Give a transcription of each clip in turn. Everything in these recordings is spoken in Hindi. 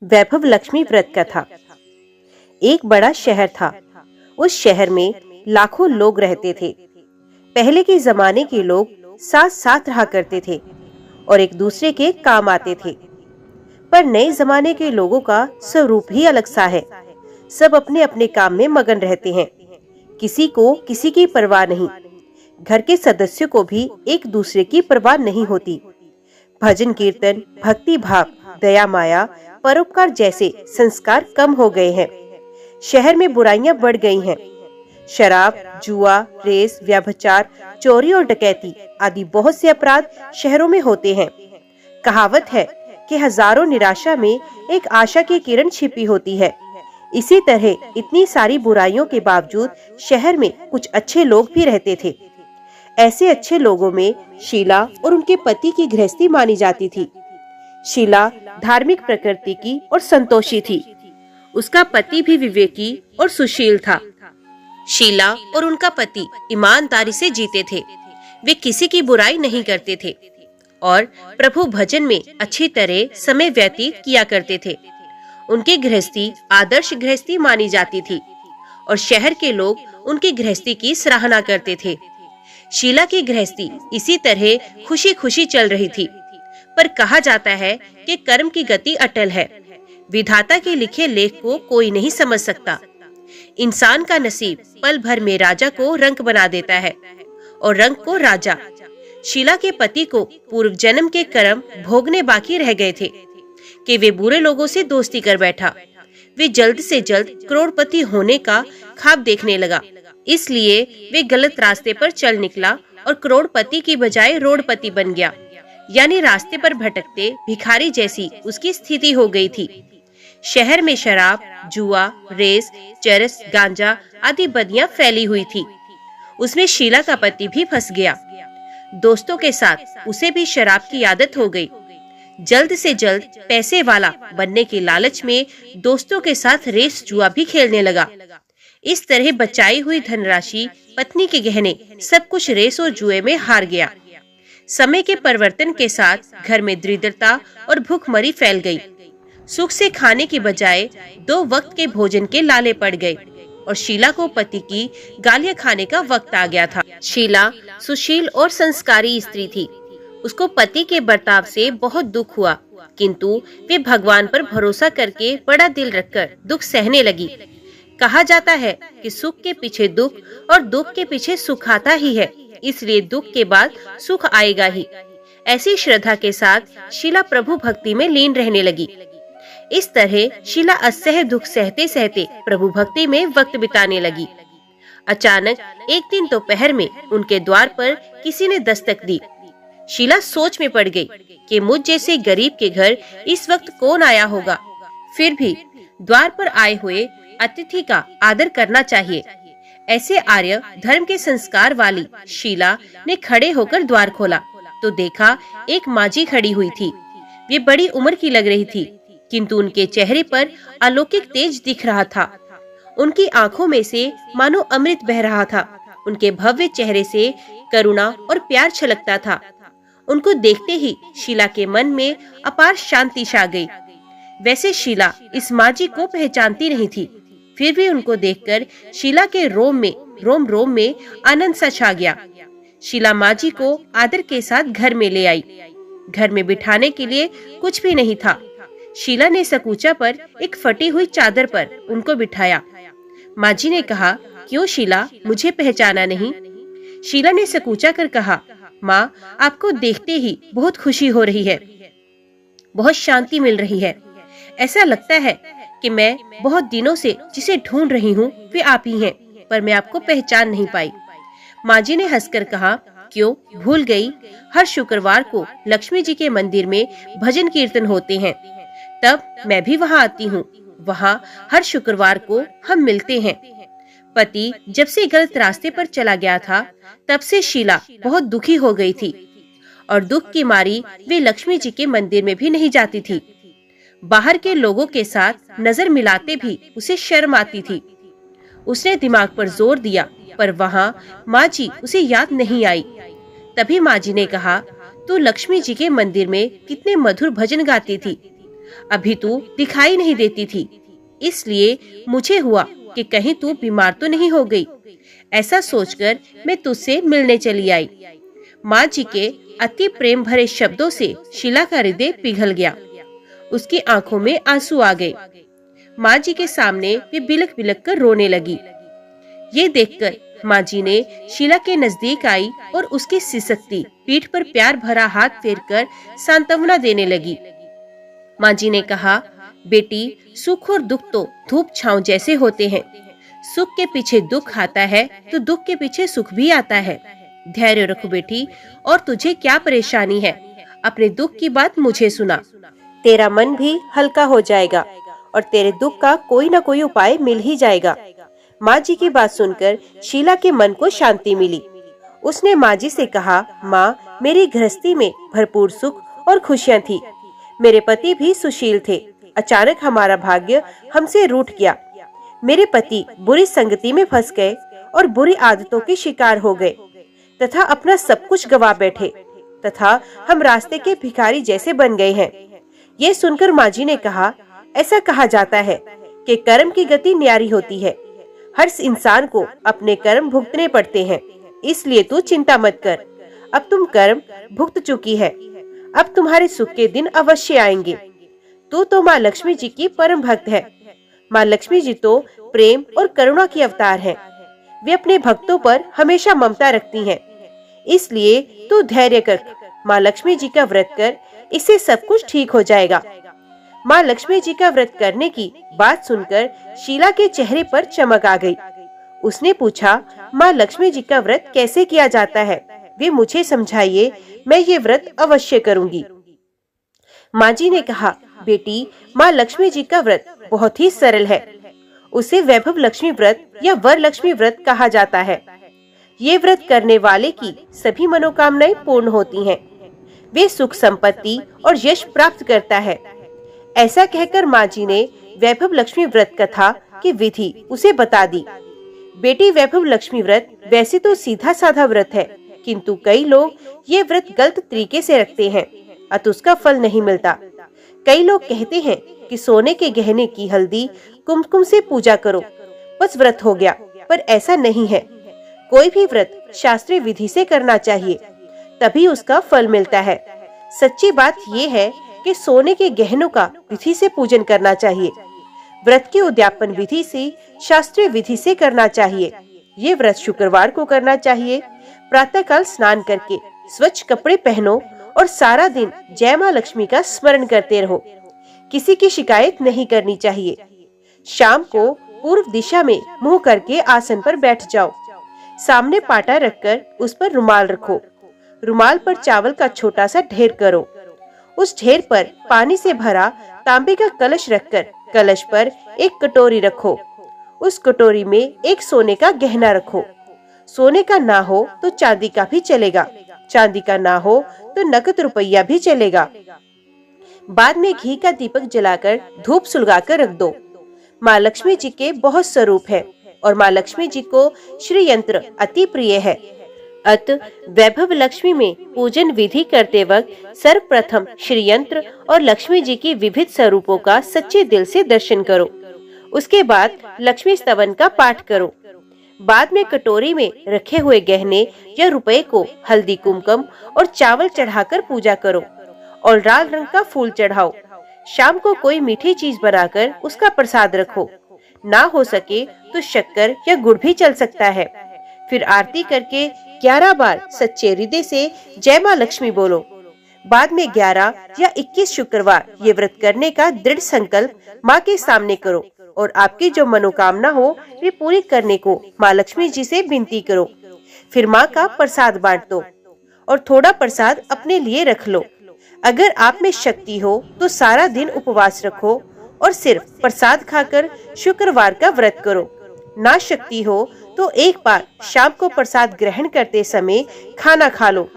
वैभव लक्ष्मी व्रत कथा। एक बड़ा शहर था। उस शहर में लाखों लोग रहते थे। पहले के जमाने के लोग साथ साथ रहा करते थे और एक दूसरे के काम आते थे। पर नए जमाने के लोगों का स्वरूप ही अलग सा है। सब अपने अपने काम में मगन रहते हैं। किसी को किसी की परवाह नहीं। घर के सदस्यों को भी एक दूसरे की परवाह नहीं होती। भजन कीर्तन, भक्ति भाव, दया माया, परोपकार जैसे संस्कार कम हो गए हैं। शहर में बुराइयां बढ़ गई हैं। शराब, जुआ, रेस, व्यभिचार, चोरी और डकैती आदि बहुत से अपराध शहरों में होते हैं। कहावत है कि हजारों निराशा में एक आशा की किरण छिपी होती है। इसी तरह इतनी सारी बुराइयों के बावजूद शहर में कुछ अच्छे लोग भी रहते थे। ऐसे अच्छे लोगों में शीला और उनके पति की गृहस्थी मानी जाती थी। शीला धार्मिक प्रकृति की और संतोषी थी। उसका पति भी विवेकी और सुशील था। शीला और उनका पति ईमानदारी से जीते थे। वे किसी की बुराई नहीं करते थे और प्रभु भजन में अच्छी तरह समय व्यतीत किया करते थे। उनकी गृहस्थी आदर्श गृहस्थी मानी जाती थी और शहर के लोग उनकी गृहस्थी की सराहना करते थे। शीला की गृहस्थी इसी तरह खुशी खुशी चल रही थी। पर कहा जाता है कि कर्म की गति अटल है। विधाता के लिखे लेख को कोई नहीं समझ सकता। इंसान का नसीब पल भर में राजा को रंक बना देता है और रंक को राजा। शीला के पति को पूर्व जन्म के कर्म भोगने बाकी रह गए थे कि वे बुरे लोगों से दोस्ती कर बैठा। वे जल्द से जल्द करोड़पति होने का ख्वाब देखने लगा। इसलिए वे गलत रास्ते पर चल निकला और करोड़पति की बजाय रोडपति बन गया। यानी रास्ते पर भटकते भिखारी जैसी उसकी स्थिति हो गई थी। शहर में शराब, जुआ, रेस, चरस, गांजा आदि बदियां फैली हुई थी। उसमें शीला का पति भी फंस गया। दोस्तों के साथ उसे भी शराब की आदत हो गई। जल्द से जल्द पैसे वाला बनने के लालच में दोस्तों के साथ रेस जुआ भी खेलने लगा। इस तरह बचाई हुई धनराशि, पत्नी के गहने, सब कुछ रेस और जुए में हार गया। समय के परिवर्तन के साथ घर में दरिद्रता और भूखमरी फैल गई। सुख से खाने की बजाय 2 वक्त के भोजन के लाले पड़ गए और शीला को पति की गालियां खाने का वक्त आ गया था। शीला सुशील और संस्कारी स्त्री थी। उसको पति के बर्ताव से बहुत दुख हुआ, किंतु वे भगवान पर भरोसा करके बड़ा दिल रखकर दुख सहने लगी। कहा जाता है कि सुख के पीछे दुख और दुख के पीछे सुख आता ही है, इसलिए दुख के बाद सुख आएगा ही। ऐसी श्रद्धा के साथ शीला प्रभु भक्ति में लीन रहने लगी। इस तरह शीला असह्य दुख सहते सहते प्रभु भक्ति में वक्त बिताने लगी। अचानक एक दिन दोपहर में उनके द्वार पर किसी ने दस्तक दी। शीला सोच में पड़ गई कि मुझ जैसे गरीब के घर इस वक्त कौन आया होगा। फिर भी द्वार पर आए हुए अतिथि का आदर करना चाहिए। ऐसे आर्य धर्म के संस्कार वाली शीला ने खड़े होकर द्वार खोला तो देखा एक माजी खड़ी हुई थी। वे बड़ी उम्र की लग रही थी, किंतु उनके चेहरे पर अलौकिक तेज दिख रहा था। उनकी आंखों में से मानो अमृत बह रहा था। उनके भव्य चेहरे से करुणा और प्यार छलकता था। उनको देखते ही शीला के मन में अपार शांति छा गई। वैसे शीला इस माजी को पहचानती नहीं थी, फिर भी उनको देखकर शीला के रोम रोम में आनंद सा छा गया। शीला माजी को आदर के साथ घर में ले आई। घर में बिठाने के लिए कुछ भी नहीं था। शीला ने सकूचा पर एक फटी हुई चादर पर उनको बिठाया। माजी ने कहा, क्यों शीला, मुझे पहचाना नहीं? शीला ने सकूचा कर कहा, माँ, आपको देखते ही बहुत खुशी हो रही है, बहुत शांति मिल रही है। ऐसा लगता है कि मैं बहुत दिनों से जिसे ढूंढ रही हूँ वे आप ही हैं, पर मैं आपको पहचान नहीं पाई। माजी ने हंसकर कहा, क्यों, भूल गई? हर शुक्रवार को लक्ष्मी जी के मंदिर में भजन कीर्तन होते हैं, तब मैं भी वहाँ आती हूँ। वहाँ हर शुक्रवार को हम मिलते हैं। पति जब से गलत रास्ते पर चला गया था, तब से शीला बहुत दुखी हो गई थी और दुख की मारी वे लक्ष्मी जी के मंदिर में भी नहीं जाती थी। बाहर के लोगों के साथ नजर मिलाते भी उसे शर्म आती थी। उसने दिमाग पर जोर दिया, पर वहाँ माँ जी उसे याद नहीं आई। तभी माँ जी ने कहा, तू लक्ष्मी जी के मंदिर में कितने मधुर भजन गाती थी, अभी तू दिखाई नहीं देती थी, इसलिए मुझे हुआ कि कहीं तू बीमार तो नहीं हो गई। ऐसा सोचकर मैं तुझसे मिलने चली आई। माँ जी के अति प्रेम भरे शब्दों से शीला का हृदय पिघल गया। उसकी आंखों में आंसू आ गए। माँ जी के सामने वे बिलख बिलख कर रोने लगी। ये देखकर माँ जी ने शीला के नजदीक आई और उसकी सिसकती पीठ पर प्यार भरा हाथ फेरकर सांत्वना देने लगी। माँ जी ने कहा, बेटी, सुख और दुख तो धूप छांव जैसे होते हैं। सुख के पीछे दुख आता है तो दुख के पीछे सुख भी आता है। धैर्य रखो बेटी, और तुझे क्या परेशानी है? अपने दुख की बात मुझे सुना, तेरा मन भी हल्का हो जाएगा और तेरे दुख का कोई न कोई उपाय मिल ही जाएगा। माँ जी की बात सुनकर शीला के मन को शांति मिली। उसने माँ जी से कहा, माँ, मेरी गृहस्थी में भरपूर सुख और खुशियाँ थी। मेरे पति भी सुशील थे। अचानक हमारा भाग्य हमसे रूठ गया। मेरे पति बुरी संगति में फंस गए और बुरी आदतों के शिकार हो गए तथा अपना सब कुछ गवा बैठे तथा हम रास्ते के भिखारी जैसे बन गए हैं। ये सुनकर माँ जी ने कहा, ऐसा कहा जाता है कि कर्म की गति न्यारी होती है। हर इंसान को अपने कर्म भुगतने पड़ते हैं, इसलिए तू चिंता मत कर। अब तुम कर्म भुगत चुकी है, अब तुम्हारे सुख के दिन अवश्य आएंगे। तू तो माँ लक्ष्मी जी की परम भक्त है। माँ लक्ष्मी जी तो प्रेम और करुणा की अवतार है। वे अपने भक्तों पर हमेशा ममता रखती हैं। इसलिए तू धैर्य कर, माँ लक्ष्मी जी का व्रत कर, इससे सब कुछ ठीक हो जाएगा। माँ लक्ष्मी जी का व्रत करने की बात सुनकर शीला के चेहरे पर चमक आ गई। उसने पूछा, माँ लक्ष्मी जी का व्रत कैसे किया जाता है? वे मुझे समझाइए, मैं ये व्रत अवश्य करूंगी। माँ जी ने कहा, बेटी, माँ लक्ष्मी जी का व्रत बहुत ही सरल है। उसे वैभव लक्ष्मी व्रत या वर लक्ष्मी व्रत कहा जाता है। ये व्रत करने वाले की सभी मनोकामनाएं पूर्ण होती हैं। वे सुख संपत्ति और यश प्राप्त करता है। ऐसा कहकर माँ जी ने वैभव लक्ष्मी व्रत कथा की विधि उसे बता दी। बेटी, वैभव लक्ष्मी व्रत वैसे तो सीधा साधा व्रत है, किंतु कई लोग ये व्रत गलत तरीके से रखते हैं, अतः उसका फल नहीं मिलता। कई लोग कहते हैं कि सोने के गहने की हल्दी कुमकुम से पूजा करो, बस व्रत हो गया, पर ऐसा नहीं है। कोई भी व्रत शास्त्रीय विधि से करना चाहिए, तभी उसका फल मिलता है। सच्ची बात ये है कि सोने के गहनों का विधि से पूजन करना चाहिए। व्रत के उद्यापन विधि से, शास्त्रीय विधि से करना चाहिए। ये व्रत शुक्रवार को करना चाहिए। प्रातःकाल स्नान करके स्वच्छ कपड़े पहनो और सारा दिन जय माँ लक्ष्मी का स्मरण करते रहो। किसी की शिकायत नहीं करनी चाहिए। शाम को पूर्व दिशा में मुंह करके आसन पर बैठ जाओ। सामने पाटा रखकर उस पर रुमाल रखो। रुमाल पर चावल का छोटा सा ढेर करो। उस ढेर पर पानी से भरा तांबे का कलश रखकर कलश पर एक कटोरी रखो। उस कटोरी में एक सोने का गहना रखो। सोने का ना हो तो चांदी का भी चलेगा, चांदी का ना हो तो नकद रुपया भी चलेगा। बाद में घी का दीपक जलाकर धूप सुलगाकर रख दो। माँ लक्ष्मी जी के बहुत स्वरूप है और माँ लक्ष्मी जी को श्री यंत्र अति प्रिय है। अत वैभव लक्ष्मी में पूजन विधि करते वक्त सर्वप्रथम श्री यंत्र और लक्ष्मी जी की विविध स्वरूपों का सच्चे दिल से दर्शन करो। उसके बाद लक्ष्मी स्तवन का पाठ करो। बाद में कटोरी में रखे हुए गहने या रुपए को हल्दी, कुमकुम और चावल चढ़ाकर पूजा करो और लाल रंग का फूल चढ़ाओ। शाम को कोई मीठी चीज बनाकर उसका प्रसाद रखो। ना हो सके तो शक्कर या गुड़ भी चल सकता है। फिर आरती करके 11 बार सच्चे हृदय से जय माँ लक्ष्मी बोलो। बाद में 11 या 21 शुक्रवार ये व्रत करने का दृढ़ संकल्प माँ के सामने करो और आपकी जो मनोकामना हो वे पूरी करने को माँ लक्ष्मी जी से विनती करो। फिर माँ का प्रसाद बांट दो और थोड़ा प्रसाद अपने लिए रख लो। अगर आप में शक्ति हो तो सारा दिन उपवास रखो और सिर्फ प्रसाद खाकर शुक्रवार का व्रत करो। ना शक्ति हो तो एक बार शाम को प्रसाद ग्रहण करते समय खाना खा लो।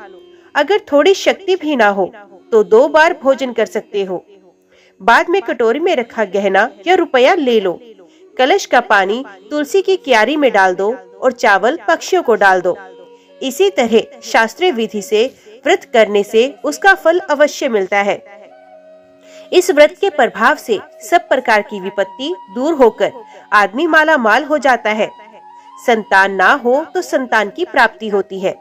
अगर थोड़ी शक्ति भी ना हो तो 2 बार भोजन कर सकते हो। बाद में कटोरी में रखा गहना या रुपया ले लो। कलश का पानी तुलसी की क्यारी में डाल दो और चावल पक्षियों को डाल दो। इसी तरह शास्त्रीय विधि से व्रत करने से उसका फल अवश्य मिलता है। इस व्रत के प्रभाव से सब प्रकार की विपत्ति दूर होकर आदमी माला माल हो जाता है। संतान ना हो तो संतान की प्राप्ति होती है।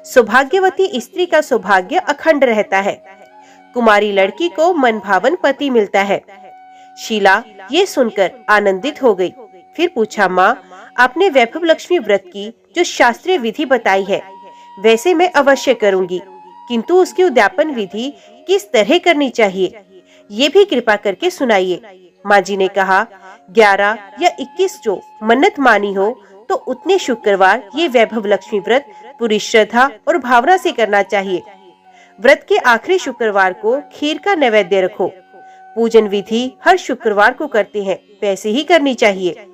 सौभाग्यवती स्त्री का सौभाग्य अखंड रहता है। कुमारी लड़की को मनभावन पति मिलता है। शीला ये सुनकर आनंदित हो गई। फिर पूछा, माँ, आपने वैभव लक्ष्मी व्रत की जो शास्त्रीय विधि बताई है वैसे मैं अवश्य करूंगी, किंतु उसकी उद्यापन विधि किस तरह करनी चाहिए ये भी कृपा करके सुनाइए। माँ जी ने कहा, 11 या 21 जो मन्नत मानी हो तो उतने शुक्रवार ये वैभव लक्ष्मी व्रत पूरी श्रद्धा और भावना से करना चाहिए। व्रत के आखिरी शुक्रवार को खीर का नैवेद्य रखो। पूजन विधि हर शुक्रवार को करते हैं वैसे ही करनी चाहिए।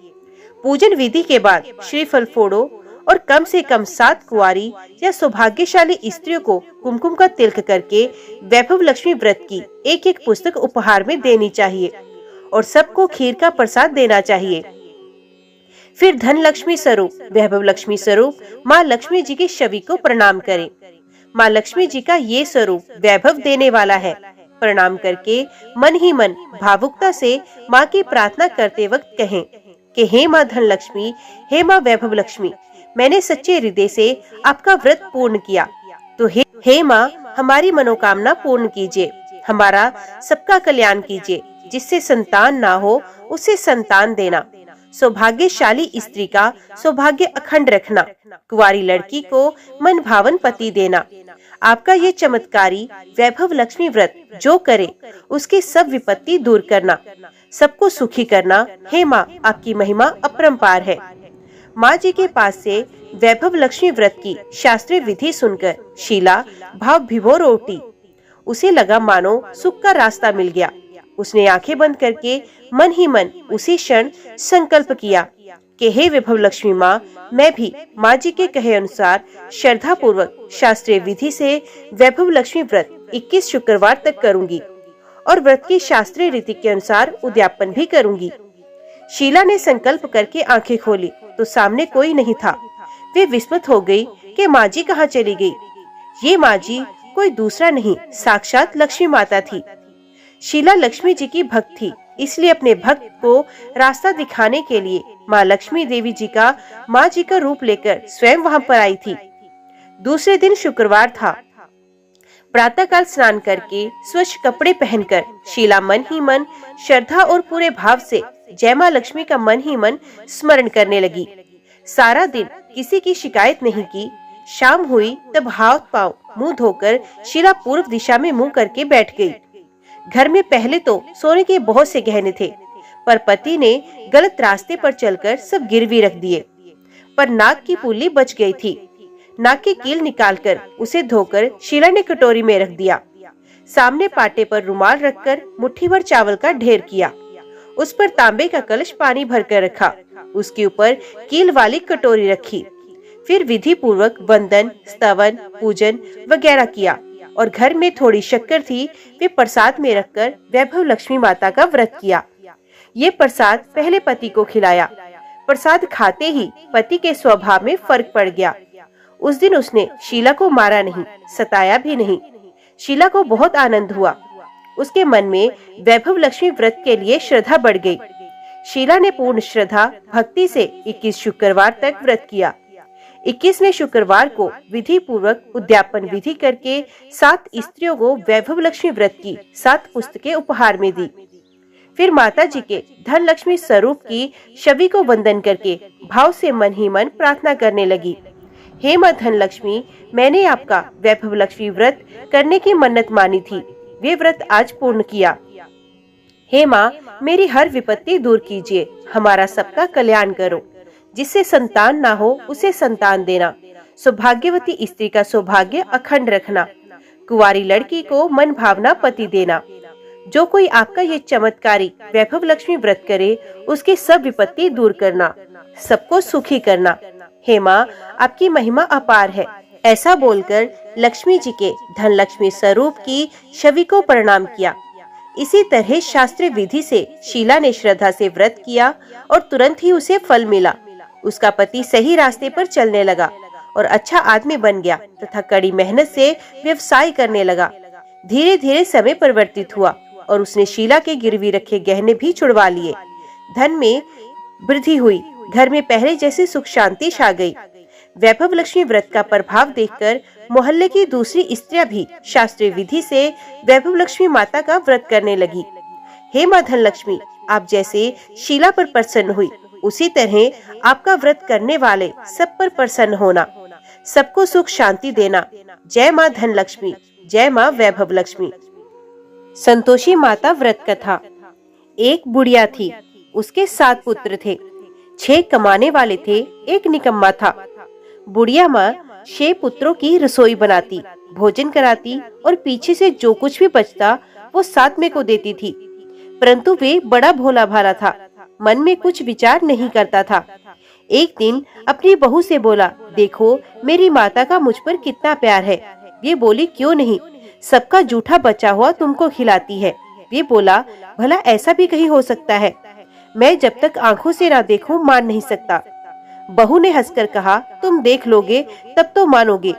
पूजन विधि के बाद श्रीफल फोड़ो और कम से कम 7 कुंवारी या सौभाग्यशाली स्त्रियों को कुमकुम का तिलक करके वैभव लक्ष्मी व्रत की एक पुस्तक उपहार में देनी चाहिए और सबको खीर का प्रसाद देना चाहिए। फिर धन लक्ष्मी स्वरूप वैभव लक्ष्मी स्वरूप माँ लक्ष्मी जी की छवि को प्रणाम करें। माँ लक्ष्मी जी का ये स्वरूप वैभव देने वाला है। प्रणाम करके मन ही मन भावुकता से माँ की प्रार्थना करते वक्त कहें कि हे माँ धन लक्ष्मी, हे माँ वैभव लक्ष्मी, मैंने सच्चे हृदय से आपका व्रत पूर्ण किया, तो हे माँ हमारी मनोकामना पूर्ण कीजिए, हमारा सबका कल्याण कीजिए। जिससे संतान ना हो उसे संतान देना, सौभाग्यशाली स्त्री का सौभाग्य अखंड रखना, कुंवारी लड़की को मन भावन पति देना। आपका ये चमत्कारी वैभव लक्ष्मी व्रत जो करे उसकी सब विपत्ति दूर करना, सबको सुखी करना। हे माँ, आपकी महिमा अपरंपार है। माँ जी के पास से वैभव लक्ष्मी व्रत की शास्त्रीय विधि सुनकर शीला भाव विभोर उठी। उसे लगा मानो सुख का रास्ता मिल गया। उसने आंखें बंद करके मन ही मन उसी क्षण संकल्प किया कि हे वैभव लक्ष्मी माँ, मैं भी माँ जी के कहे अनुसार श्रद्धा पूर्वक शास्त्रीय विधि से वैभव लक्ष्मी व्रत 21 शुक्रवार तक करूंगी और व्रत की शास्त्रीय रीति के अनुसार उद्यापन भी करूंगी। शीला ने संकल्प करके आंखें खोली तो सामने कोई नहीं था। वे विस्मित हो गई कि माँ जी कहाँ चली गई। ये माँ जी कोई दूसरा नहीं, साक्षात लक्ष्मी माता थी। शीला लक्ष्मी जी की भक्त थी, इसलिए अपने भक्त को रास्ता दिखाने के लिए माँ लक्ष्मी देवी जी का रूप लेकर स्वयं वहां पर आई थी। दूसरे दिन शुक्रवार था। प्रातःकाल स्नान करके स्वच्छ कपड़े पहनकर शीला मन ही मन श्रद्धा और पूरे भाव से जय माँ लक्ष्मी का मन ही मन स्मरण करने लगी। सारा दिन किसी की शिकायत नहीं की। शाम हुई तब हाथ पांव मुंह धोकर शीला पूर्व दिशा में मुंह करके बैठ गई। घर में पहले तो सोने के बहुत से गहने थे, पर पति ने गलत रास्ते पर चलकर सब गिरवी रख दिए। पर नाक की पुल्ली बच गई थी। नाक की कील निकालकर उसे धोकर शीला ने कटोरी में रख दिया। सामने पाटे पर रुमाल रखकर मुट्ठी भर चावल का ढेर किया। उस पर तांबे का कलश पानी भरकर रखा। उसके ऊपर कील वाली कटोरी रखी। फिर विधि पूर्वक वंदन, स्तवन, पूजन वगैरह किया और घर में थोड़ी शक्कर थी, वे प्रसाद में रखकर वैभव लक्ष्मी माता का व्रत किया। ये प्रसाद पहले पति को खिलाया। प्रसाद खाते ही पति के स्वभाव में फर्क पड़ गया। उस दिन उसने शीला को मारा नहीं, सताया भी नहीं। शीला को बहुत आनंद हुआ। उसके मन में वैभव लक्ष्मी व्रत के लिए श्रद्धा बढ़ गई। शीला ने पूर्ण श्रद्धा भक्ति से 21 शुक्रवार तक व्रत किया। 21वें शुक्रवार को विधि पूर्वक उद्यापन विधि करके 7 स्त्रियों को वैभव लक्ष्मी व्रत की 7 पुस्तकें उपहार में दी। फिर माता जी के धन लक्ष्मी स्वरूप की छवि को वंदन करके भाव से मन ही मन प्रार्थना करने लगी। हे माँ धन लक्ष्मी, मैंने आपका वैभव लक्ष्मी व्रत करने की मन्नत मानी थी, वे व्रत आज पूर्ण किया। हे माँ, मेरी हर विपत्ति दूर कीजिए, हमारा सबका कल्याण करो। जिससे संतान ना हो उसे संतान देना, सौभाग्यवती स्त्री का सौभाग्य अखंड रखना, कुंवारी लड़की को मन भावना पति देना। जो कोई आपका ये चमत्कारी वैभव लक्ष्मी व्रत करे उसकी सब विपत्ति दूर करना, सबको सुखी करना। हे माँ, आपकी महिमा अपार है। ऐसा बोलकर लक्ष्मी जी के धन लक्ष्मी स्वरूप की छवि को प्रणाम किया। इसी तरह शास्त्रीय विधि से शीला ने श्रद्धा से व्रत किया और तुरंत ही उसे फल मिला। उसका पति सही रास्ते पर चलने लगा और अच्छा आदमी बन गया तथा कड़ी मेहनत से व्यवसाय करने लगा। धीरे धीरे समय परिवर्तित हुआ। और उसने शीला के गिरवी रखे गहने भी छुड़वा लिए। धन में वृद्धि हुई, घर में पहले जैसे सुख शांति छा गई। वैभव लक्ष्मी व्रत का प्रभाव देखकर मोहल्ले की दूसरी स्त्रियां भी शास्त्रीय विधि से वैभव लक्ष्मी माता का व्रत करने लगी। हे मां धन लक्ष्मी, आप जैसे शीला पर प्रसन्न हुई, उसी तरह आपका व्रत करने वाले सब पर प्रसन्न होना, सबको सुख शांति देना। जय मां धन लक्ष्मी, जय मां वैभव लक्ष्मी। संतोषी माता व्रत कथा। एक बुढ़िया थी, उसके 7 पुत्र थे। 6 कमाने वाले थे, एक निकम्मा था। बुढ़िया माँ 6 पुत्रों की रसोई बनाती, भोजन कराती और पीछे से जो कुछ भी बचता वो 7 में को देती थी। परंतु वे बड़ा भोला भाला था, मन में कुछ विचार नहीं करता था। एक दिन अपनी बहू से बोला, देखो मेरी माता का मुझ पर कितना प्यार है। वे बोली, क्यों नहीं, सबका जूठा बचा हुआ तुमको खिलाती है। वे बोला, भला ऐसा भी कहीं हो सकता है? मैं जब तक आंखों से ना देखूं मान नहीं सकता। बहू ने हंसकर कहा, तुम देख लोगे तब तो मानोगे।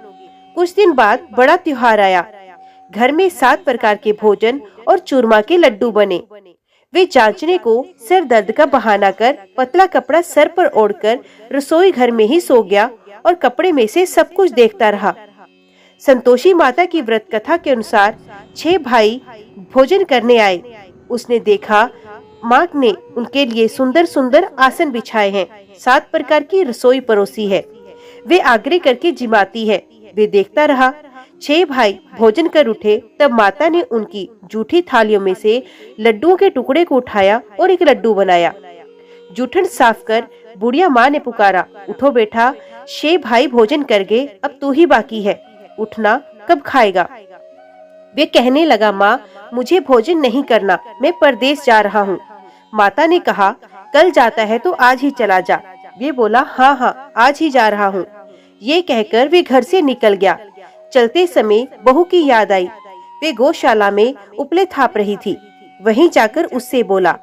कुछ दिन बाद बड़ा त्योहार आया। घर में 7 प्रकार के भोजन और चूरमा के लड्डू बने। वे जांचने को सिर दर्द का बहाना कर पतला कपड़ा सर पर ओढ़कर रसोई घर में ही सो गया और कपड़े में से सब कुछ देखता रहा। संतोषी माता की व्रत कथा के अनुसार 6 भाई भोजन करने आए। उसने देखा माँ ने उनके लिए सुंदर सुंदर आसन बिछाए हैं, 7 प्रकार की रसोई परोसी है। वे आग्रह करके जिमाती है। वे देखता रहा। 6 भाई भोजन कर उठे, तब माता ने उनकी जूठी थालियों में से लड्डुओं के टुकड़े को उठाया और एक लड्डू बनाया। जूठन साफ कर बुढ़िया माँ ने पुकारा, उठो बेटा, 6 भाई भोजन कर गए, अब तू ही बाकी है, उठना, कब खाएगा? वे कहने लगा, माँ मुझे भोजन नहीं करना, मैं परदेश जा रहा हूँ। माता ने कहा, कल जाता है तो आज ही चला जा। वे बोला, हाँ हाँ आज ही जा रहा हूँ। ये कहकर वे घर से निकल गया। चलते समय बहू की याद आई। वे गौशाला में उपले थाप रही थी। वहीं जाकर उससे बोला,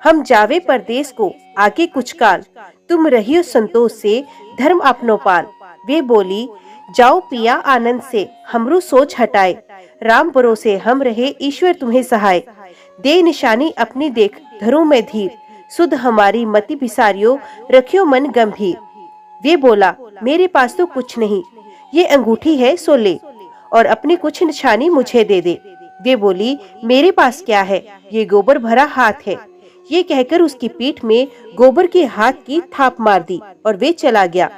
हम जावे परदेश को आगे कुछ काल, तुम रहियो संतोष से धर्म अपनो पाल। वे बोली, जाओ पिया आनंद से, हमरू सोच हटाए, राम भरोसे हम रहे, ईश्वर तुम्हें सहाय। दे निशानी अपनी देख, धरो में धीर, सुध हमारी मति बिसारियो, रखियो मन गंभीर। वे बोला, मेरे पास तो कुछ नहीं, ये अंगूठी है सो ले, और अपनी कुछ निशानी मुझे दे दे। वे बोली, मेरे पास क्या है, ये गोबर भरा हाथ है। ये कहकर उसकी पीठ में गोबर के हाथ की थाप मार दी और वे चला गया।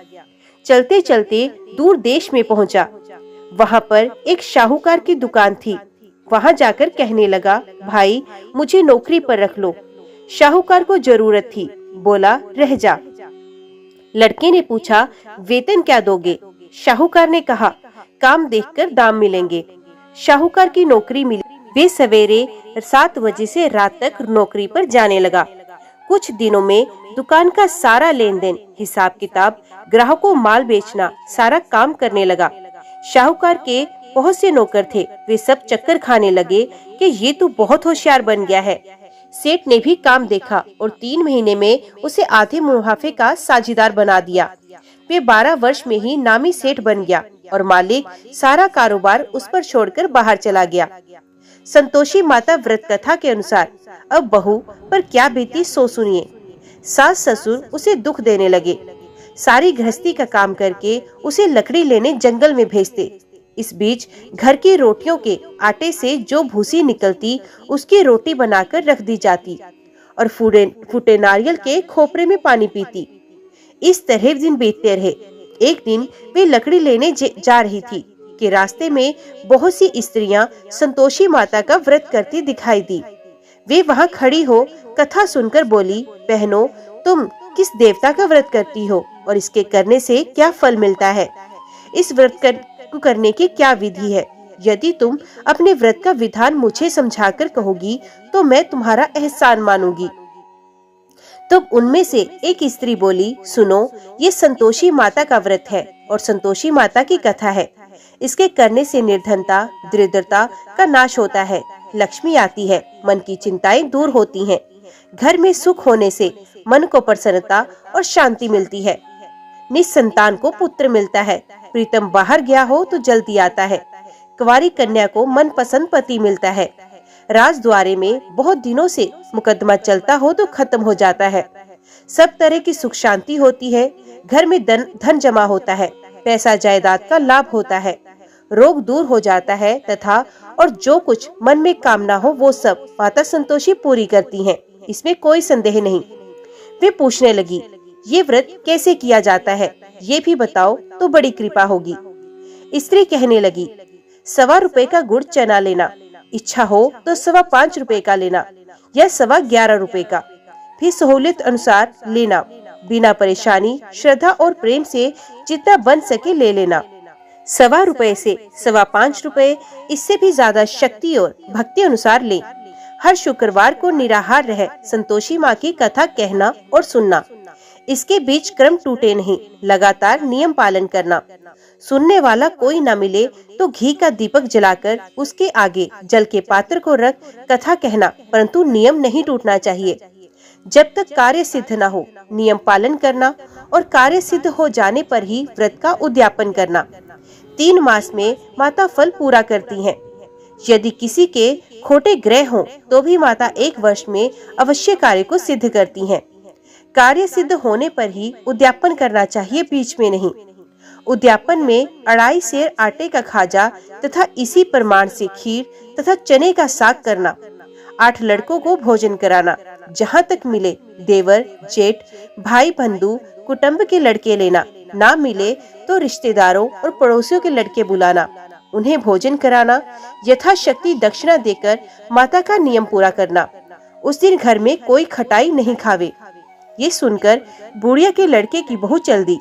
चलते चलते दूर देश में पहुंचा। वहां पर एक शाहूकार की दुकान थी। वहां जाकर कहने लगा, भाई मुझे नौकरी पर रख लो। शाहूकार को जरूरत थी, बोला, रह जा। लड़के ने पूछा, वेतन क्या दोगे? शाहूकार ने कहा, काम देखकर दाम मिलेंगे। शाहूकार की नौकरी मिली। वे सवेरे 7 बजे से रात तक नौकरी पर जाने लगा। कुछ दिनों में दुकान का सारा लेन देन, हिसाब किताब, ग्राहकों माल बेचना, सारा काम करने लगा। शाहूकार के बहुत से नौकर थे। वे सब चक्कर खाने लगे कि ये तो बहुत होशियार बन गया है। सेठ ने भी काम देखा और 3 महीने में उसे आधे मुनाफे का साझीदार बना दिया। वे 12 वर्ष में ही नामी सेठ बन गया और मालिक सारा कारोबार उस पर छोड़कर बाहर चला गया। संतोषी माता व्रत कथा के अनुसार अब बहू पर क्या बीती सो सुनिए। सास ससुर उसे दुख देने लगे। सारी गृहस्थी का काम करके उसे लकड़ी लेने जंगल में भेजते। इस बीच घर की रोटियों के आटे से जो भूसी निकलती उसकी रोटी बनाकर रख दी जाती और फूटे नारियल के खोपरे में पानी पीती। इस तरह दिन बीतते रहे। एक दिन वे लकड़ी लेने जा रही थी कि रास्ते में बहुत सी स्त्रियां संतोषी माता का व्रत करती दिखाई दी। वे वहां खड़ी हो कथा सुनकर बोली, बहनों तुम किस देवता का व्रत करती हो और इसके करने से क्या फल मिलता है? इस व्रत को करने की क्या विधि है? यदि तुम अपने व्रत का विधान मुझे समझाकर कहोगी तो मैं तुम्हारा एहसान मानूंगी। तब उनमें से एक स्त्री बोली, सुनो, ये संतोषी माता का व्रत है और संतोषी माता की कथा है। इसके करने से निर्धनता, दरिद्रता का नाश होता है, लक्ष्मी आती है, मन की चिंताएं दूर होती हैं, घर में सुख होने से मन को प्रसन्नता और शांति मिलती है, निसंतान को पुत्र मिलता है, प्रीतम बाहर गया हो तो जल्दी आता है, कुंवारी कन्या को मनपसंद पति मिलता है, राजद्वारे में बहुत दिनों से मुकदमा चलता हो तो खत्म हो जाता है। सब तरह की सुख शांति होती है, घर में धन जमा होता है, पैसा जायदाद का लाभ होता है, रोग दूर हो जाता है तथा और जो कुछ मन में कामना हो वो सब माता संतोषी पूरी करती हैं, इसमें कोई संदेह नहीं। वे पूछने लगी, ये व्रत कैसे किया जाता है, ये भी बताओ तो बड़ी कृपा होगी। स्त्री कहने लगी, 1.25 रुपए का गुड़ चना लेना, इच्छा हो तो 5.25 रुपए का लेना या 11.25 रुपए का, भी सहूलियत अनुसार लेना, बिना परेशानी श्रद्धा और प्रेम से जितना बन सके ले लेना। 1.25 रुपए से 5.25 रुपए, इससे भी ज्यादा शक्ति और भक्ति अनुसार ले। हर शुक्रवार को निराहार रह संतोषी माँ की कथा कहना और सुनना, इसके बीच क्रम टूटे नहीं, लगातार नियम पालन करना। सुनने वाला कोई न मिले तो घी का दीपक जलाकर उसके आगे जल के पात्र को रख कथा कहना, परंतु नियम नहीं टूटना चाहिए। जब तक कार्य सिद्ध न हो नियम पालन करना और कार्य सिद्ध हो जाने पर ही व्रत का उद्यापन करना। 3 मास में माता फल पूरा करती हैं। यदि किसी के खोटे ग्रह हों तो भी माता 1 वर्ष में अवश्य कार्य को सिद्ध करती हैं। कार्य सिद्ध होने पर ही उद्यापन करना चाहिए, बीच में नहीं। उद्यापन में 2.5 सेर आटे का खाजा तथा इसी प्रमाण से खीर तथा चने का साग करना। 8 लड़कों को भोजन कराना, जहाँ तक मिले देवर जेठ भाई बंधु कुटुंब के लड़के लेना, ना मिले तो रिश्तेदारों और पड़ोसियों के लड़के बुलाना, उन्हें भोजन कराना, यथाशक्ति दक्षिणा देकर माता का नियम पूरा करना। उस दिन घर में कोई खटाई नहीं खावे। ये सुनकर बुढ़िया के लड़के की बहू चल दी।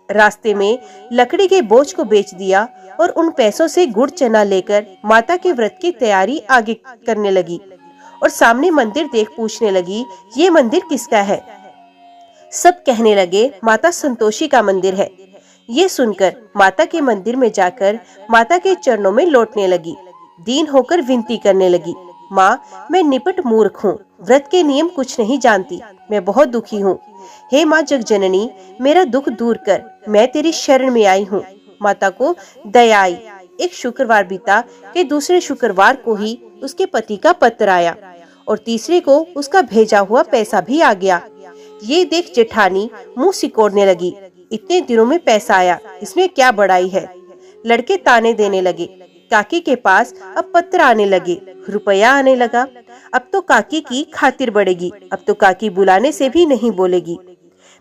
रास्ते में लकड़ी के बोझ को बेच दिया और उन पैसों से गुड़ चना लेकर माता के व्रत की तैयारी आगे करने लगी और सामने मंदिर देख पूछने लगी, ये मंदिर किसका है? सब कहने लगे, माता संतोषी का मंदिर है। ये सुनकर माता के मंदिर में जाकर माता के चरणों में लौटने लगी, दीन होकर विनती करने लगी, माँ मैं निपट मूर्ख हूँ, व्रत के नियम कुछ नहीं जानती, मैं बहुत दुखी हूँ। हे माँ जगजननी, मेरा दुख दूर कर, मैं तेरी शरण में आई हूँ। माता को दया आई। एक शुक्रवार बीता कि दूसरे शुक्रवार को ही उसके पति का पत्र आया और तीसरे को उसका भेजा हुआ पैसा भी आ गया। ये देख जेठानी मुंह सिकोड़ने लगी, इतने दिनों में पैसा आया, इसमें क्या बड़ाई है। लड़के ताने देने लगे। काकी के पास अब पत्र आने लगे, रुपया आने लगा। अब तो काकी की खातिर बढ़ेगी, अब तो काकी बुलाने से भी नहीं बोलेगी।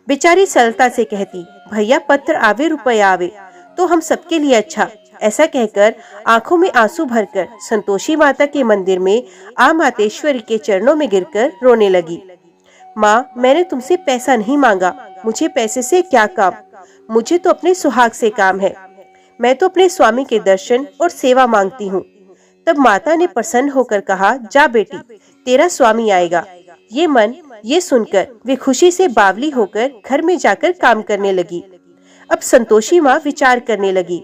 बेचारी सरलता से कहती, भैया पत्र आवे रुपया आवे तो हम सबके लिए अच्छा। ऐसा कहकर आंखों में आंसू भरकर संतोषी माता के मंदिर में मातेश्वरी के चरणों में गिरकर रोने लगी। माँ मैंने तुमसे पैसा नहीं मांगा, मुझे पैसे से क्या काम, मुझे तो अपने सुहाग से काम है, मैं तो अपने स्वामी के दर्शन और सेवा मांगती हूँ। तब माता ने प्रसन्न होकर कहा, जा बेटी तेरा स्वामी आएगा। ये मन ये सुनकर वे खुशी से बावली होकर घर में जाकर काम करने लगी। अब संतोषी माँ विचार करने लगी,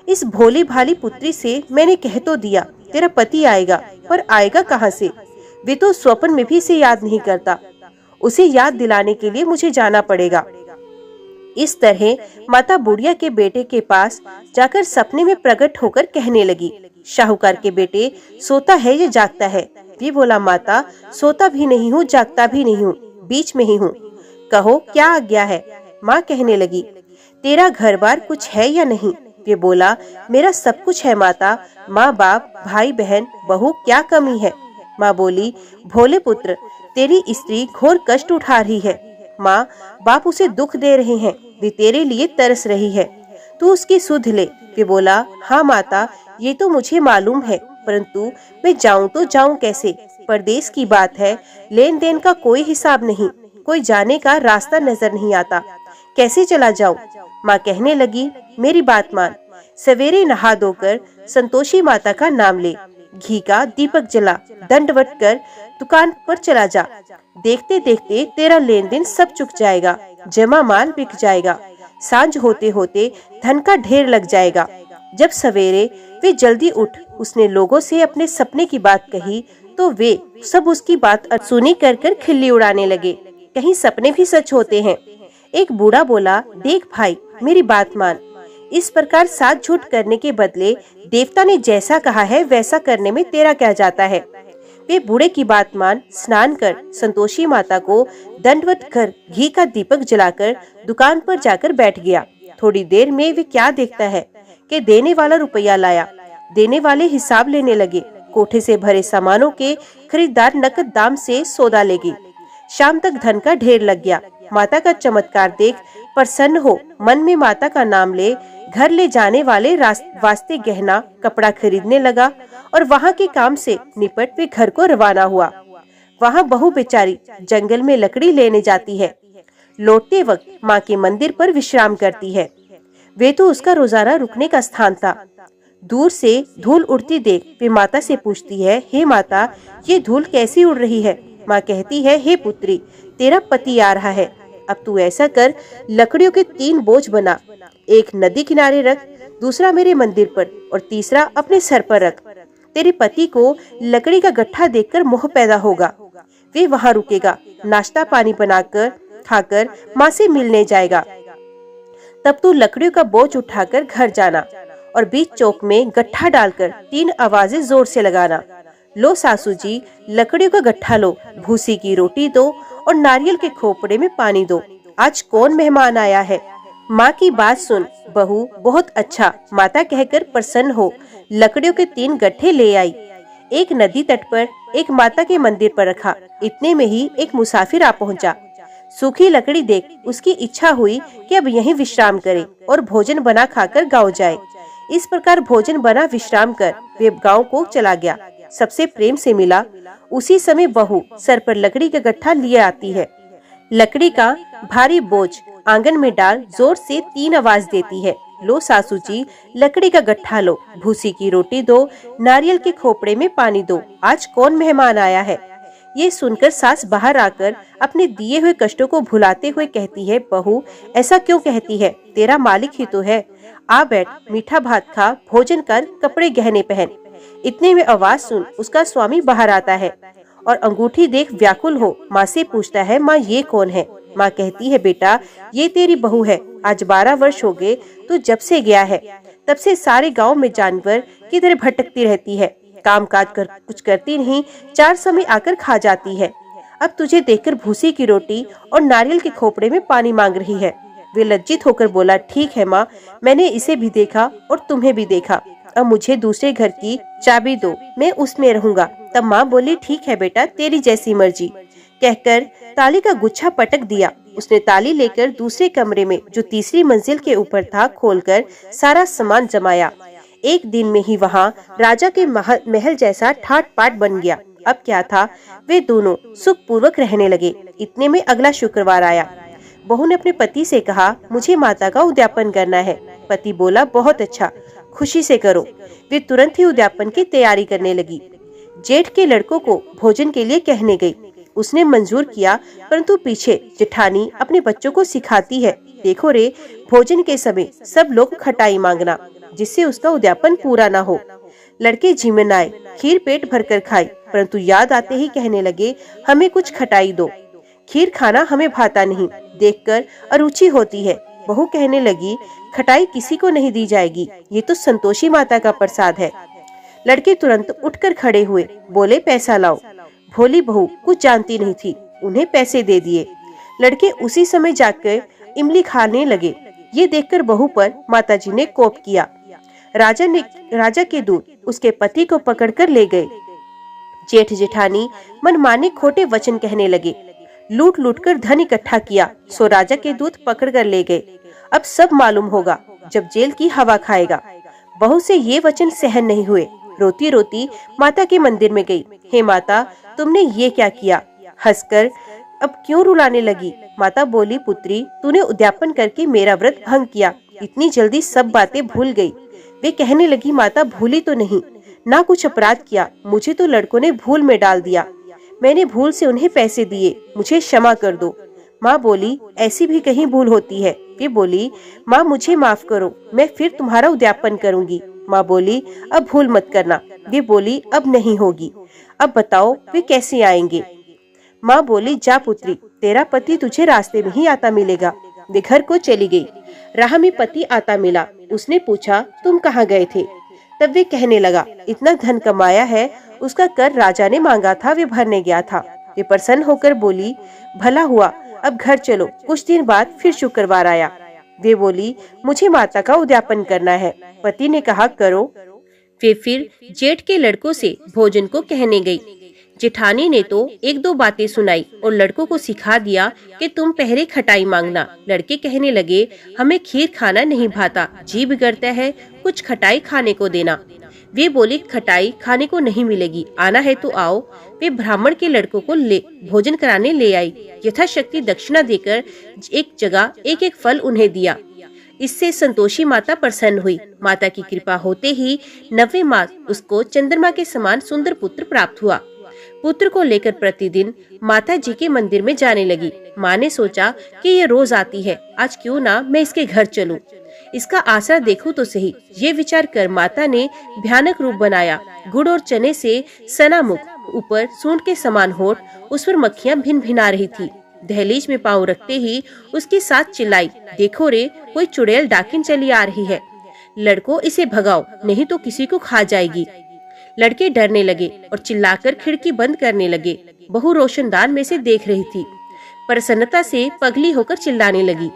इस भोली भाली पुत्री से मैंने कह तो दिया तेरा पति आएगा, पर आएगा कहाँ से? वे तो स्वप्न में भी से याद नहीं करता, उसे याद दिलाने के लिए मुझे जाना पड़ेगा। इस तरह माता बुढ़िया के बेटे के पास जाकर सपने में प्रकट होकर कहने लगी, शाहूकार के बेटे सोता है या जागता है? वे बोला, माता सोता भी नहीं हूँ जागता भी नहीं हूँ, बीच में ही हूँ, कहो क्या आज्ञा है? माँ कहने लगी, तेरा घर बार कुछ है या नहीं? वे बोला, मेरा सब कुछ है माता, माँ बाप भाई बहन बहू क्या कमी है? माँ बोली, भोले पुत्र तेरी स्त्री घोर कष्ट उठा रही है, माँ बाप उसे दुख दे रहे हैं, वे तेरे लिए तरस रही है, तू उसकी सुध ले। वे बोला, हाँ माता ये तो मुझे मालूम है, परंतु मैं जाऊं तो जाऊं कैसे? परदेश की बात है, लेन देन का कोई हिसाब नहीं, कोई जाने का रास्ता नजर नहीं आता, कैसे चला जाऊं? माँ कहने लगी, मेरी बात मान, सवेरे नहा धोकर संतोषी माता का नाम ले, घी का दीपक जला, दंडवत कर दुकान पर चला जा, देखते देखते तेरा लेन देन सब चुक जाएगा, जमा माल बिक जाएगा, सांझ होते होते धन का ढेर लग जाएगा। जब सवेरे वे जल्दी उठ उसने लोगों से अपने सपने की बात कही तो वे सब उसकी बात सुनी कर कर खिल्ली उड़ाने लगे, कहीं सपने भी सच होते हैं। एक बूढ़ा बोला, देख भाई मेरी बात मान, इस प्रकार साथ झूठ करने के बदले देवता ने जैसा कहा है वैसा करने में तेरा क्या जाता है? वे बूढ़े की बात मान स्नान कर संतोषी माता को दंडवत कर घी का दीपक जलाकर दुकान पर जाकर बैठ गया। थोड़ी देर में वे क्या देखता है कि देने वाला रुपया लाया। देने वाले हिसाब लेने लगे। कोठे से भरे सामानों के खरीदार नकद दाम से सौदा ले गए। शाम तक धन का ढेर लग गया। माता का चमत्कार देख प्रसन्न हो मन में माता का नाम ले घर ले जाने वाले वास्ते गहना कपड़ा खरीदने लगा और वहाँ के काम से निपट वे घर को रवाना हुआ। वहाँ बहू बेचारी जंगल में लकड़ी लेने जाती है। लौटते वक्त माँ के मंदिर पर विश्राम करती है। वे तो उसका रोजाना रुकने का स्थान था। दूर से धूल उड़ती देख वे माता से पूछती है, हे माता, ये धूल कैसी उड़ रही है? माँ कहती है, हे पुत्री, तेरा पति आ रहा है। अब तू ऐसा कर, लकड़ियों के 3 बोझ बना, एक नदी किनारे रख, दूसरा मेरे मंदिर पर और तीसरा अपने सर पर रख। तेरे पति को लकड़ी का गट्ठा देखकर मोह पैदा होगा। वे वहाँ रुकेगा, नाश्ता पानी बनाकर खाकर माँ से मिलने जाएगा। तब तू लकड़ियों का बोझ उठाकर घर जाना और बीच चौक में गट्ठा डालकर 3 आवाजें जोर से लगाना। लो सासू जी, लकड़ियों का गट्ठा लो, भूसी की रोटी दो और नारियल के खोपड़े में पानी दो। आज कौन मेहमान आया है? माँ की बात सुन बहू, बहुत अच्छा, माता कहकर प्रसन्न हो लकड़ियों के 3 गट्ठे ले आई। एक नदी तट पर, एक माता के मंदिर पर रखा। इतने में ही एक मुसाफिर आ पहुंचा। सूखी लकड़ी देख उसकी इच्छा हुई कि अब यहीं विश्राम करे और भोजन बना खाकर गाँव जाए। इस प्रकार भोजन बना विश्राम कर वे गाँव को चला गया। सबसे प्रेम से मिला। उसी समय बहू सर पर लकड़ी का गट्ठा लिए आती है। लकड़ी का भारी बोझ आंगन में डाल जोर से 3 आवाज देती है। लो सासू जी, लकड़ी का गट्ठा लो, भूसी की रोटी दो, नारियल के खोपड़े में पानी दो। आज कौन मेहमान आया है? ये सुनकर सास बाहर आकर अपने दिए हुए कष्टों को भुलाते हुए कहती है, बहू ऐसा क्यों कहती है? तेरा मालिक ही तो है। आ बैठ, मीठा भात खा, भोजन कर, कपड़े गहने पहन। इतने में आवाज सुन उसका स्वामी बाहर आता है और अंगूठी देख व्याकुल हो माँ से पूछता है, माँ ये कौन है? माँ कहती है, बेटा ये तेरी बहू है। आज 12 वर्ष हो गए तो जब से गया है, तब से सारे गांव में जानवर की तरह भटकती रहती है। काम काज कर कुछ करती नहीं, 4 समय आकर खा जाती है। अब तुझे देखकर भूसी की रोटी और नारियल के खोपड़े में पानी मांग रही है। वे लज्जित होकर बोला, ठीक है माँ, मैंने इसे भी देखा और तुम्हें भी देखा। अब मुझे दूसरे घर की चाबी दो, मैं उसमें रहूंगा। तब माँ बोली, ठीक है बेटा, तेरी जैसी मर्जी, कहकर ताली का गुच्छा पटक दिया। उसने ताली लेकर दूसरे कमरे में जो तीसरी मंजिल के ऊपर था खोलकर सारा सामान जमाया। एक दिन में ही वहाँ राजा के महल जैसा ठाट पाट बन गया। अब क्या था, वे दोनों सुख पूर्वक रहने लगे। इतने में अगला शुक्रवार आया। बहू ने अपने पति से कहा, मुझे माता का उद्यापन करना है। पति बोला, बहुत अच्छा, खुशी से करो। वे तुरंत ही उद्यापन की तैयारी करने लगी। जेठ के लड़कों को भोजन के लिए कहने गई। उसने मंजूर किया, परंतु पीछे जेठानी अपने बच्चों को सिखाती है, देखो रे, भोजन के समय सब लोग खटाई मांगना, जिससे उसका उद्यापन पूरा ना हो। लड़के झिमन आए, खीर पेट भरकर खाई, परंतु याद आते ही कहने लगे, हमें कुछ खटाई दो, खीर खाना हमें भाता नहीं, देखकर अरुचि होती है। बहू कहने लगी, खटाई किसी को नहीं दी जाएगी, ये तो संतोषी माता का प्रसाद है। लड़के तुरंत उठकर खड़े हुए, बोले, पैसा लाओ। भोली बहू कुछ जानती नहीं थी, उन्हें पैसे दे दिए। लड़के उसी समय जाकर इमली खाने लगे। ये देखकर बहू पर माताजी ने कोप किया। राजा के दूत उसके पति को पकड़कर ले गए। जेठ जेठानी मनमाने खोटे वचन कहने लगे। लूट लूट कर धन इकट्ठा किया, सो राजा के दूत पकड़ कर ले गए। अब सब मालूम होगा जब जेल की हवा खाएगा। बहू से ये वचन सहन नहीं हुए। रोती रोती माता के मंदिर में गई। हे माता, तुमने ये क्या किया? हंसकर अब क्यों रुलाने लगी? माता बोली, पुत्री, तूने उद्यापन करके मेरा व्रत भंग किया, इतनी जल्दी सब बातें भूल गई। वे कहने लगी, माता भूली तो नहीं, ना कुछ अपराध किया, मुझे तो लड़कों ने भूल में डाल दिया, मैंने भूल से उन्हें पैसे दिए, मुझे क्षमा कर दो। माँ बोली, ऐसी भी कहीं भूल होती है। वे बोली, माँ मुझे माफ करो, मैं फिर तुम्हारा उद्यापन करूंगी। माँ बोली, अब भूल मत करना। वे बोली, अब नहीं होगी। अब बताओ वे कैसे आएंगे? माँ बोली, जा पुत्री, तेरा पति तुझे रास्ते में ही आता मिलेगा। वे घर को चली गई। राह में पति आता मिला। उसने पूछा, तुम कहाँ गए थे? तब वे कहने लगा, इतना धन कमाया है उसका कर राजा ने मांगा था वे भरने गया था। वे प्रसन्न होकर बोली, भला हुआ, अब घर चलो। कुछ दिन बाद फिर शुक्रवार आया। वे बोली, मुझे माता का उद्यापन करना है। पति ने कहा, करो। वे फिर जेठ के लड़कों से भोजन को कहने गई। जेठानी ने तो एक दो बातें सुनाई और लड़कों को सिखा दिया कि तुम पहले खटाई मांगना। लड़के कहने लगे, हमें खीर खाना नहीं भाता, जी बिगड़ता है, कुछ खटाई खाने को देना। वे बोली, खटाई खाने को नहीं मिलेगी, आना है तो आओ। वे ब्राह्मण के लड़कों को ले भोजन कराने ले आई। यथाशक्ति दक्षिणा देकर एक जगह एक एक फल उन्हें दिया। इससे संतोषी माता प्रसन्न हुई। माता की कृपा होते ही 9वें मास उसको चंद्रमा के समान सुंदर पुत्र प्राप्त हुआ। पुत्र को लेकर प्रतिदिन माता जी के मंदिर में जाने लगी। माँ ने सोचा कि ये रोज आती है, आज क्यों ना मैं इसके घर चलूं, इसका आसरा देखूं तो सही। ये विचार कर माता ने भयानक रूप बनाया। गुड़ और चने से सना मुख, ऊपर सूंड के समान होठ, उस पर मक्खियां भिन भिना रही थी। दहलीज में पांव रखते ही उसके साथ चिल्लाई, देखो रे, कोई चुड़ैल डाकिन चली आ रही है, लड़को इसे भगाओ, नहीं तो किसी को खा जाएगी। लड़के डरने लगे और चिल्लाकर खिड़की बंद करने लगे। बहू रोशनदान में से देख रही थी। प्रसन्नता से पगली होकर चिल्लाने लगी,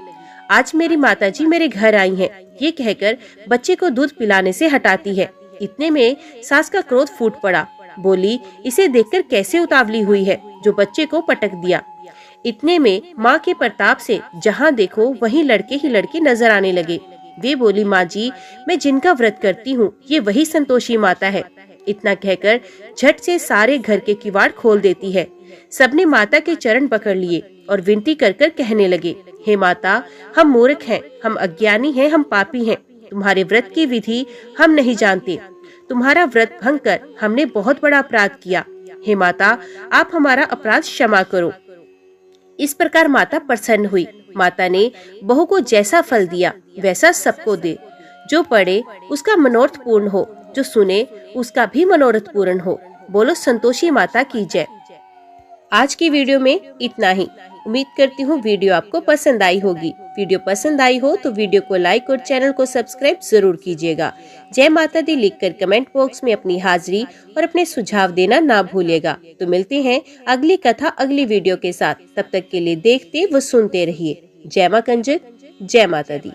आज मेरी माताजी मेरे घर आई हैं। ये कहकर बच्चे को दूध पिलाने से हटाती है। इतने में सास का क्रोध फूट पड़ा। बोली, इसे देखकर कैसे उतावली हुई है, जो बच्चे को पटक दिया। इतने में माँ के प्रताप से जहाँ देखो वहीं लड़के ही लड़के नजर आने लगे। वे बोली, माँ जी, मैं जिनका व्रत करती हूँ ये वही संतोषी माता है। इतना कहकर झट से सारे घर के किवाड़ खोल देती है। सबने माता के चरण पकड़ लिए और विनती कर कर कहने लगे, हे माता, हम मूर्ख हैं, हम अज्ञानी हैं, हम पापी हैं। तुम्हारे व्रत की विधि हम नहीं जानते। तुम्हारा व्रत भंग कर हमने बहुत बड़ा अपराध किया। हे माता, आप हमारा अपराध क्षमा करो। इस प्रकार माता प्रसन्न हुई। माता ने बहू को जैसा फल दिया वैसा सबको दे। जो पढ़े उसका मनोरथ पूर्ण हो, जो सुने उसका भी मनोरथ पूर्ण हो। बोलो संतोषी माता की जय। आज की वीडियो में इतना ही। उम्मीद करती हूँ वीडियो आपको पसंद आई होगी। वीडियो पसंद आई हो तो वीडियो को लाइक और चैनल को सब्सक्राइब जरूर कीजिएगा। जय माता दी लिखकर कमेंट बॉक्स में अपनी हाजिरी और अपने सुझाव देना ना भूलिएगा। तो मिलते हैं अगली कथा अगली वीडियो के साथ। तब तक के लिए देखते व सुनते रहिए। जय मां कंजक, जय माता दी।